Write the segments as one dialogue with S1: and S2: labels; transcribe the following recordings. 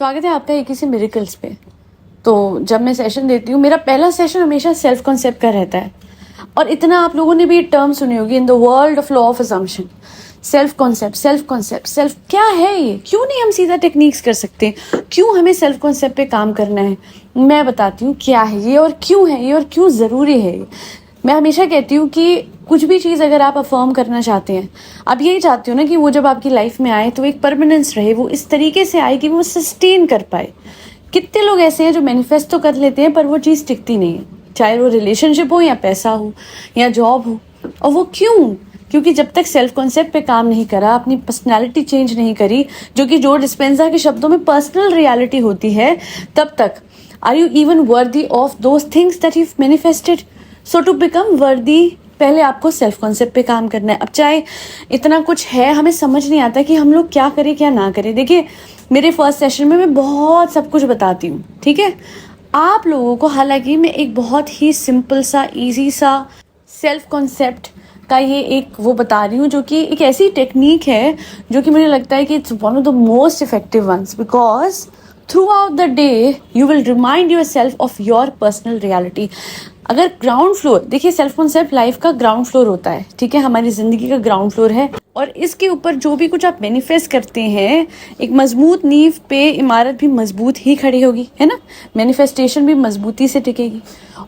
S1: स्वागत है आपका एक किसी मिरेकल्स पे। तो जब मैं सेशन देती हूँ, मेरा पहला सेशन हमेशा सेल्फ कॉन्सेप्ट का रहता है। और इतना आप लोगों ने भी टर्म सुनी होगी in the world of law of assumption. Self concept, self concept, self क्या है ये? क्यों नहीं हम सीधा टेक्निक्स कर सकते? क्यों हमें सेल्फ कॉन्सेप्ट पे काम करना है? मैं बताती हूँ क्या है ये और क्यों है ये और क्यों ज़रूरी है ये। मैं हमेशा कहती हूँ कि कुछ भी चीज़ अगर आप अफर्म करना चाहते हैं, आप यही चाहते हो ना कि वो जब आपकी लाइफ में आए तो एक परमानेंस रहे, वो इस तरीके से आए कि वो सस्टेन कर पाए। कितने लोग ऐसे हैं जो मैनिफेस्ट तो कर लेते हैं पर वो चीज़ टिकती नहीं है, चाहे वो रिलेशनशिप हो या पैसा हो या जॉब हो। और वो क्यों? क्योंकि जब तक सेल्फ कॉन्सेप्ट पे काम नहीं करा, अपनी पर्सनालिटी चेंज नहीं करी, जो कि जो डिस्पेंजा के शब्दों में पर्सनल रियलिटी होती है, तब तक are you even worthy of those things that you manifested. So to become worthy, पहले आपको सेल्फ कॉन्सेप्ट पे काम करना है। अब चाहे इतना कुछ है, हमें समझ नहीं आता कि हम लोग क्या करें क्या ना करें। देखिए, मेरे फर्स्ट सेशन में मैं बहुत सब कुछ बताती हूँ, ठीक है आप लोगों को। हालांकि मैं एक बहुत ही सिंपल सा ईजी सा सेल्फ कॉन्सेप्ट का ये एक वो बता रही हूँ, जो कि एक ऐसी टेक्निक है जो कि मुझे लगता है कि it's one of the most effective ones, because throughout the day you will remind yourself of your personal reality. अगर ग्राउंड फ्लोर, देखिए सेल्फ कॉन्सेप्ट लाइफ का ग्राउंड फ्लोर होता है, ठीक है, हमारी जिंदगी का ग्राउंड फ्लोर है। और इसके ऊपर जो भी कुछ आप मैनिफेस्ट करते हैं, एक मजबूत नींव पे इमारत भी मजबूत ही खड़ी होगी, है ना। मैनिफेस्टेशन भी मजबूती से टिकेगी।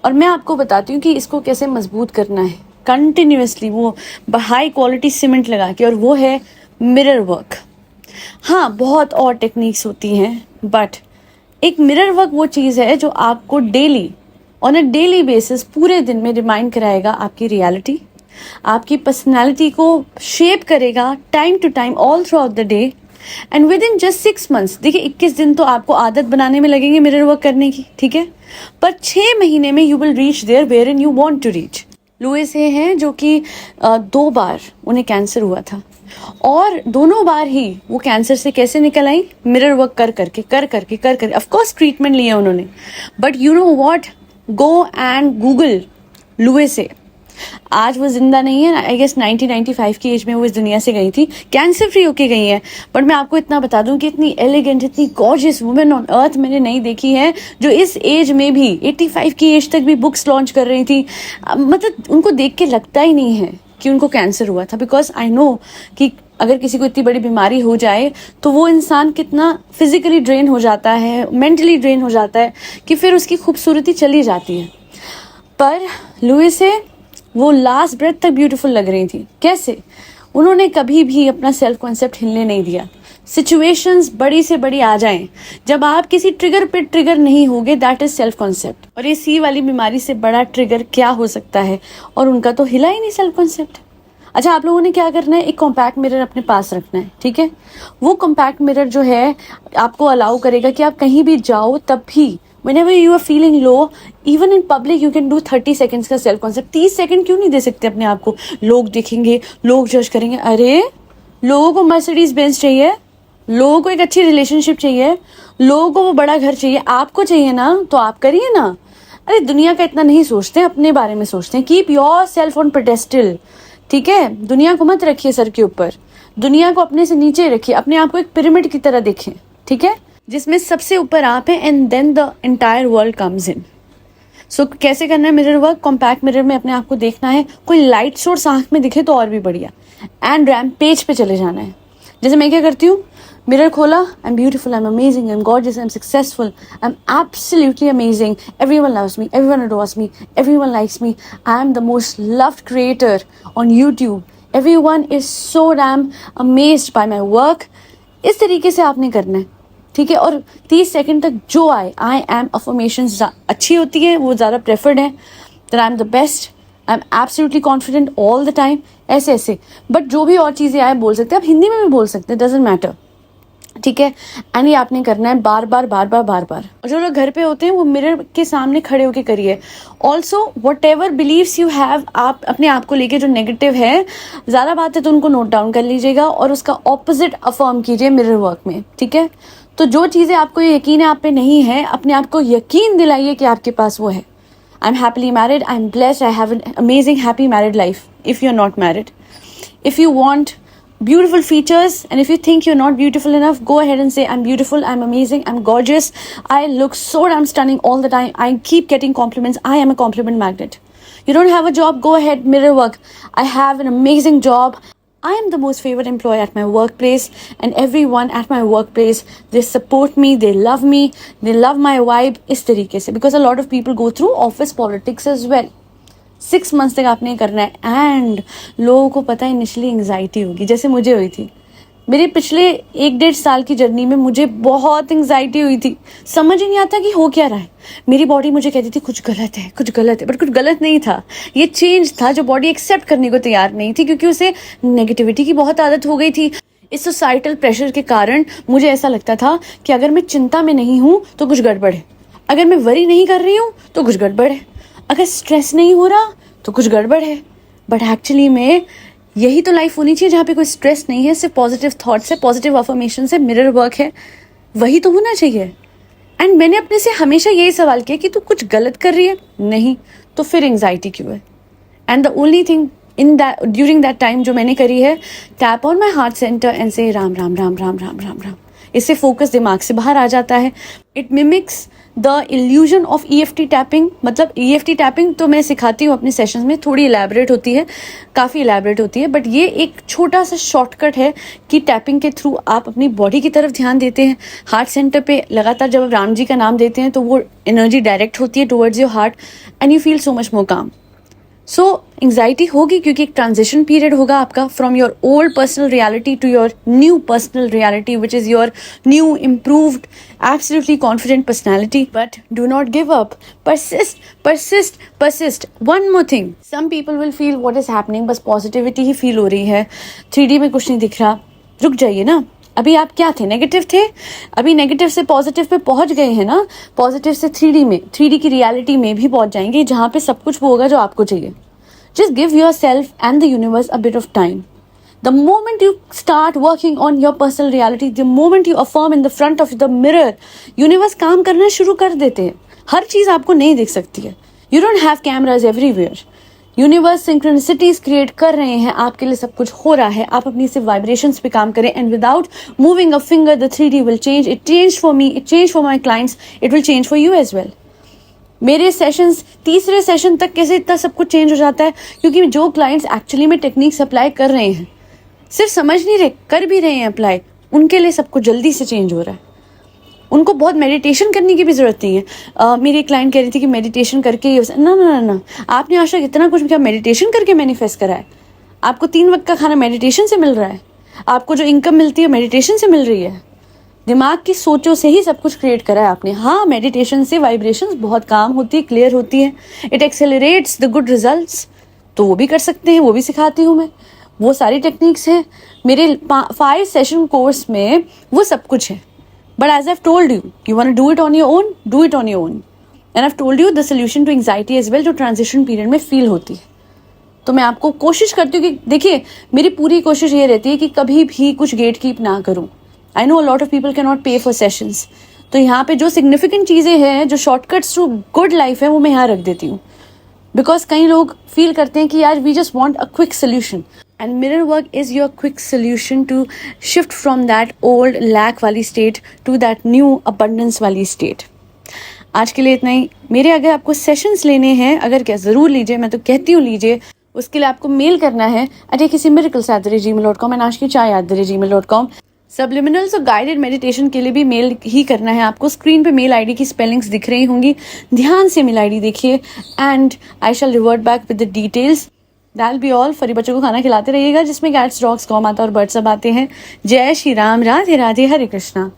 S1: और मैं आपको बताती हूँ कि इसको कैसे मजबूत करना है कंटिन्यूअसली, वो हाई क्वालिटी सीमेंट लगा के, और वो है मिरर वर्क। हाँ, बहुत और टेक्निक्स होती हैं, बट एक मिरर वर्क वो चीज़ है जो आपको daily, on a daily basis, पूरे दिन में रिमाइंड कराएगा आपकी रियलिटी, आपकी पर्सनालिटी को शेप करेगा time to time all throughout the day. And within just 6 months, देखिए 21 दिन तो आपको आदत बनाने में लगेंगे मिरर वर्क करने की, ठीक है, पर 6 महीने में you will reach there where in you want to reach. Louise Hay हैं जो कि 2 बार उन्हें कैंसर हुआ था, और दोनों बार ही वो कैंसर से कैसे निकल आई? मिरर वर्क कर करके। ऑफ कोर्स ट्रीटमेंट लिया उन्होंने, but you know what, go and Google Louise Hay. आज वो जिंदा नहीं है, आई गेस 1995 की एज में वो इस दुनिया से गई थी, कैंसर फ्री होके गई है। बट मैं आपको इतना बता दूं कि इतनी एलिगेंट, इतनी गॉर्जियस वुमेन ऑन अर्थ मैंने नहीं देखी है, जो इस एज में भी 85 की एज तक भी बुक्स लॉन्च कर रही थी। मतलब उनको देख के लगता ही नहीं है कि उनको कैंसर हुआ था, बिकॉज आई नो कि अगर किसी को इतनी बड़ी बीमारी हो जाए तो वो इंसान कितना फिजिकली ड्रेन हो जाता है, मेंटली ड्रेन हो जाता है, कि फिर उसकी खूबसूरती चली जाती है। पर लुइस है, वो लास्ट ब्रेथ तक ब्यूटीफुल लग रही थी। कैसे? उन्होंने कभी भी अपना सेल्फ कॉन्सेप्ट हिलने नहीं दिया। सिचुएशंस बड़ी से बड़ी आ जाएं, जब आप किसी ट्रिगर पे ट्रिगर नहीं होगे, दैट इज सेल्फ कॉन्सेप्ट। और ये सी वाली बीमारी से बड़ा ट्रिगर क्या हो सकता है? और उनका तो हिला ही नहीं सेल्फ कॉन्सेप्ट। अच्छा, आप लोगों ने क्या करना है, एक कॉम्पैक्ट मिरर अपने पास रखना है, ठीक है। वो कॉम्पैक्ट मिरर जो है आपको अलाउ करेगा कि आप कहीं भी जाओ तब भी, whenever you are feeling low, even in public you can do 30 seconds का सेल्फ कॉन्सेप्ट। 30 सेकंड क्यों नहीं दे सकते अपने आप को? लोग देखेंगे, लोग जज करेंगे। अरे लोगों को मर्सिडीज बेंज चाहिए, लोगों को एक अच्छी रिलेशनशिप चाहिए, लोगों को वो बड़ा घर चाहिए, आपको चाहिए ना, तो आप करिए ना। अरे दुनिया का इतना नहीं सोचते, अपने बारे में सोचते हैं। Keep your self on pedestal, ठीक है। दुनिया को मत रखिए सर के ऊपर, दुनिया को अपने से नीचे रखिए, अपने आप को एक पिरामिड की तरह देखें, ठीक है, जिसमें सबसे ऊपर आप हैं, and then the entire world comes in. So कैसे करना है मिरर वर्क? कॉम्पैक्ट मिरर में अपने आप को देखना है, कोई लाइट सोर्स आंख में दिखे तो और भी बढ़िया, एंड रैम पेज पे चले जाना है। जैसे मैं क्या करती हूँ, मिरर खोला, I am beautiful, I am amazing, I am gorgeous, I am successful, I am absolutely amazing, everyone loves me, everyone adores me, everyone likes me, I am the most loved creator on YouTube, everyone is so damn amazed bye my work. इस तरीके से आपने करना है, ठीक है। और 30 second तक जो आए, आई एम अफर्मेशंस अच्छी होती है, वो ज़्यादा प्रेफर्ड है। That I am the best, I am absolutely confident all the time, ऐसे ऐसे। बट जो भी और चीज़ें आए बोल सकते हैं, आप हिंदी में भी बोल सकते हैं, डजंट मैटर, ठीक है। एंड ये आपने करना है बार बार। और जो लोग घर पे होते हैं वो मिरर के सामने खड़े होके करिए। Also whatever beliefs you have, आप अपने आप को लेके जो नेगेटिव है, ज़्यादा बात है तो उनको नोट डाउन कर लीजिएगा और उसका ऑपोजिट अफर्म कीजिए मिरर वर्क में, ठीक है। तो जो चीज़ें आपको यकीन है आप पे नहीं है, अपने आप को यकीन दिलाइए कि आपके पास वो है। I am happily married, I am blessed, I have an amazing happy married life. If you are not married, if you want beautiful features, and if you think you're not beautiful enough, go ahead and say I'm beautiful, I'm amazing, I'm gorgeous, I look so damn stunning all the time, I keep getting compliments, I am a compliment magnet. You don't have a job, go ahead, mirror work. I have an amazing job, I am the most favored employee at my workplace, and everyone at my workplace, they support me, they love me, they love my vibe. इस तरीके से, because a lot of people go through office politics as well. 6 months तक आपने करना है, and लोगों को पता है इनिशियली एंग्जाइटी होगी, जैसे मुझे हुई थी। मेरे पिछले 1-1.5 साल की जर्नी में मुझे बहुत एंग्जाइटी हुई थी, समझ ही नहीं आता कि हो क्या रहा है। मेरी बॉडी मुझे कहती थी कुछ गलत है, कुछ गलत है, बट कुछ गलत नहीं था, ये चेंज था जो बॉडी एक्सेप्ट करने को तैयार नहीं थी, क्योंकि उसे नेगेटिविटी की बहुत आदत हो गई थी। इस सोसाइटल प्रेशर के कारण मुझे ऐसा लगता था कि अगर मैं चिंता में नहीं हूँ तो कुछ गड़बड़ है, अगर मैं वरी नहीं कर रही हूँ तो कुछ गड़बड़ है, अगर स्ट्रेस नहीं हो रहा तो कुछ गड़बड़ है। बट एक्चुअली में यही तो लाइफ होनी चाहिए, जहाँ पे कोई स्ट्रेस नहीं है, सिर्फ पॉजिटिव थॉट्स है, पॉजिटिव अफर्मेशन है, मिरर वर्क है, वही तो होना चाहिए। एंड मैंने अपने से हमेशा यही सवाल किया कि तू कुछ गलत कर रही है, नहीं तो फिर एंग्जाइटी क्यों है। And the only thing in that during that time जो मैंने करी है, tap on my heart centre and से राम राम राम राम राम राम राम। इससे फोकस दिमाग से बाहर आ जाता है। It mimics the illusion of EFT tapping. मतलब EFT टैपिंग तो मैं सिखाती हूँ अपने सेशंस में, थोड़ी इलेबरेट होती है, काफ़ी इलेबरेट होती है, बट ये एक छोटा सा शॉर्टकट है कि टैपिंग के थ्रू आप अपनी बॉडी की तरफ ध्यान देते हैं। हार्ट सेंटर पे लगातार जब आप राम जी का नाम देते हैं तो वो एनर्जी डायरेक्ट होती है towards your heart and you feel so much more काम। सो एंग्जाइटी होगी क्योंकि एक ट्रांजिशन पीरियड होगा आपका from your old personal reality to your new personal reality, which is your new improved absolutely confident personality. But do not give up, persist, persist, persist. One more thing, some people will feel what is happening, बस positivity ही feel हो रही है, 3D में कुछ नहीं दिख रहा। रुक जाइए ना, अभी आप क्या थे, नेगेटिव थे, अभी नेगेटिव से पॉजिटिव पे पहुंच गए हैं ना, पॉजिटिव से 3D में, 3D की रियलिटी में भी पहुंच जाएंगे, जहां पे सब कुछ वो होगा जो आपको चाहिए। Just give your self and the universe a bit of time. The moment you start working on your personal reality, the moment you affirm in the front of the mirror, universe काम करना शुरू कर देते हैं। हर चीज आपको नहीं दिख सकती है, you don't have cameras everywhere. Universe synchronicities create कर रहे हैं, आपके लिए सब कुछ हो रहा है, आप अपनी सिर्फ वाइब्रेशंस पे काम करें, and without moving a finger the 3D will change. It change for me, it change for my clients, it will change for you as well. मेरे सेशंस तीसरे सेशन तक कैसे इतना सब कुछ चेंज हो जाता है, क्योंकि जो क्लाइंट्स एक्चुअली में टेक्निक्स अप्लाई कर रहे हैं, सिर्फ समझ नहीं रहे, कर भी रहे हैं अप्लाई, उनके लिए सब कुछ जल्दी से चेंज हो रहा है। उनको बहुत मेडिटेशन करने की भी जरूरत नहीं है। मेरी क्लाइंट कह रही थी कि मेडिटेशन करके ही ना ना ना ना, आपने आज तक इतना कुछ क्या मेडिटेशन करके मैनिफेस्ट करा है? आपको 3 वक्त का खाना मेडिटेशन से मिल रहा है, आपको जो इनकम मिलती है मेडिटेशन से मिल रही है, दिमाग की सोचों से ही सब कुछ क्रिएट करा है आपने। हाँ, मेडिटेशन से वाइब्रेशंस बहुत काम होती है, क्लियर होती है, it accelerates the good results, तो वो भी कर सकते हैं, वो भी सिखाती हूँ मैं, वो सारी टेक्निक्स हैं मेरे 5 सेशन कोर्स में, वो सब कुछ है। But as I have told you, you want to do it on your own, do it on your own. And I have told you the solution to anxiety as well, जो transition period में feel होती है। तो मैं आपको कोशिश करती हूँ कि देखिए, मेरी पूरी कोशिश ये रहती है कि कभी भी कुछ गेट कीप ना करूँ। I know a lot of people can not पे फॉर सेशंस, तो यहाँ पे जो सिग्निफिकेंट चीज़ें हैं, जो शॉर्टकट्स टू गुड लाइफ है, वो मैं यहाँ रख देती हूँ। बिकॉज कई लोग फील करते हैं कि यार we just want a quick solution, and mirror work is your quick solution to shift from that old lack वाली state to that new abundance वाली स्टेट। आज के लिए इतना ही। मेरे अगर आपको सेशंस लेने हैं, अगर क्या ज़रूर लीजिए, मैं तो कहती हूँ लीजिए। उसके लिए आपको मेल करना है @miracles@gmail.com एंड ashkichai@gmail.com। सबलिमिनल्स और गाइडेड मेडिटेशन के लिए भी मेल ही करना है आपको। स्क्रीन पे मेल आईडी की स्पेलिंग्स दिख रही होंगी, ध्यान से मेल आईडी देखिए, and I shall revert back with the details. That be all. फरी बच्चों को खाना खिलाते रहिएगा, जिसमें कैट्स, डॉग्स, कौ माता और बर्ड्स सब आते हैं। जय श्री राम, राधे राधे, हरे कृष्णा।